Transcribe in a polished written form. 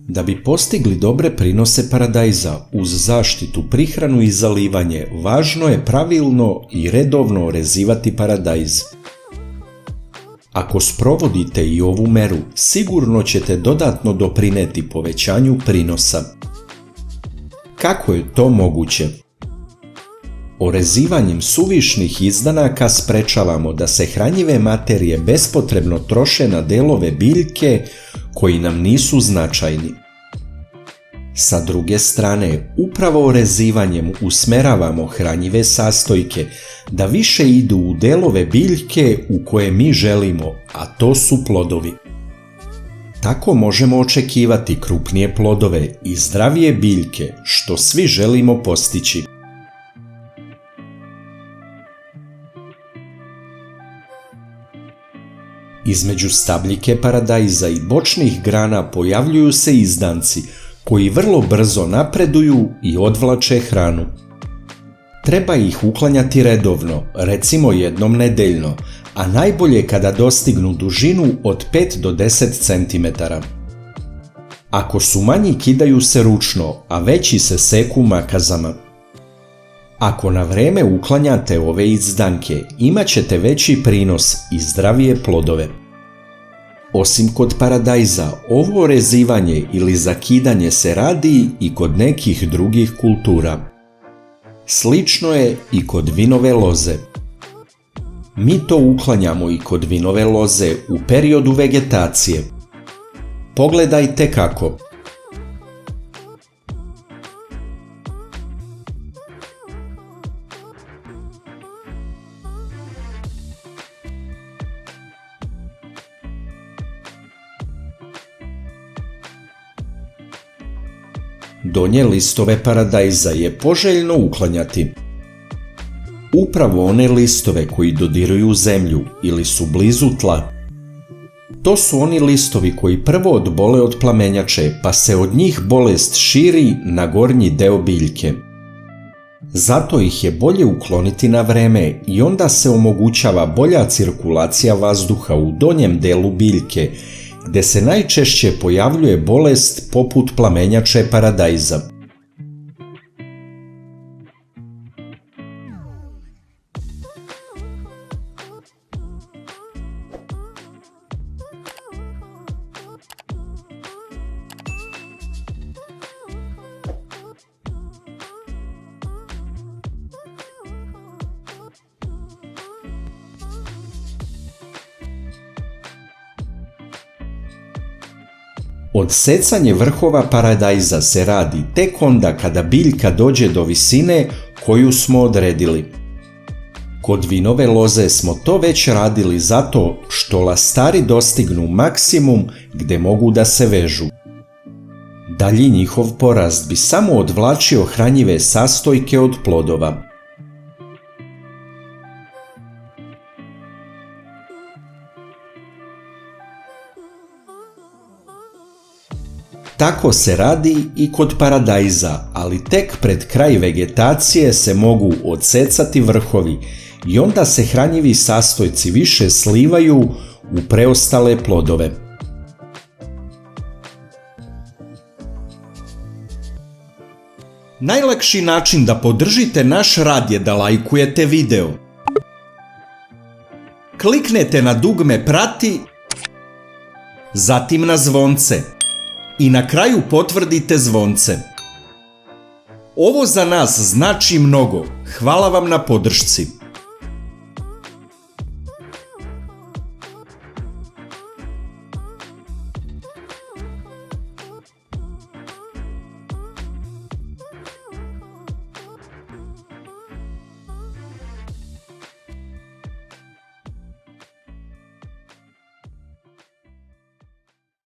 Da bi postigli dobre prinose paradajza uz zaštitu, prihranu i zalivanje, važno je pravilno i redovno orezivati paradajz. Ako sprovodite i ovu meru, sigurno ćete dodatno doprineti povećanju prinosa. Kako je to moguće? Orezivanjem suvišnih izdanaka sprečavamo da se hranjive materije bespotrebno troše na delove biljke koji nam nisu značajni. Sa druge strane, upravo orezivanjem usmeravamo hranjive sastojke da više idu u delove biljke u koje mi želimo, a to su plodovi. Tako možemo očekivati krupnije plodove i zdravije biljke, što svi želimo postići. Između stabljike paradajza i bočnih grana pojavljuju se izdanci koji vrlo brzo napreduju i odvlače hranu. Treba ih uklanjati redovno, recimo jednom nedeljno, a najbolje kada dostignu dužinu od 5 do 10 cm. Ako su manji, kidaju se ručno, a veći se seku makazama. Ako na vreme uklanjate ove izdanke, imat ćete veći prinos i zdravije plodove. Osim kod paradajza, ovo orezivanje ili zakidanje se radi i kod nekih drugih kultura. Slično je i kod vinove loze. Mi to uklanjamo i kod vinove loze u periodu vegetacije. Pogledajte kako. Donje listove paradajza je poželjno uklanjati. Upravo one listove koji dodiruju zemlju ili su blizu tla. To su oni listovi koji prvo odbole od plamenjače, pa se od njih bolest širi na gornji deo biljke. Zato ih je bolje ukloniti na vreme i onda se omogućava bolja cirkulacija vazduha u donjem delu biljke, gde se najčešće pojavljuje bolest poput plamenjače paradajza. Odsecanje vrhova paradajza se radi tek onda kada biljka dođe do visine koju smo odredili. Kod vinove loze smo to već radili zato što lastari dostignu maksimum gde mogu da se vežu. Dalji njihov porast bi samo odvlačio hranjive sastojke od plodova. Tako se radi i kod paradajza, ali tek pred kraj vegetacije se mogu odsecati vrhovi i onda se hranjivi sastojci više slivaju u preostale plodove. Najlakši način da podržite naš rad je da lajkujete video. Kliknete na dugme prati, zatim na zvonce. I na kraju potvrdite zvonce. Ovo za nas znači mnogo. Hvala vam na podršci.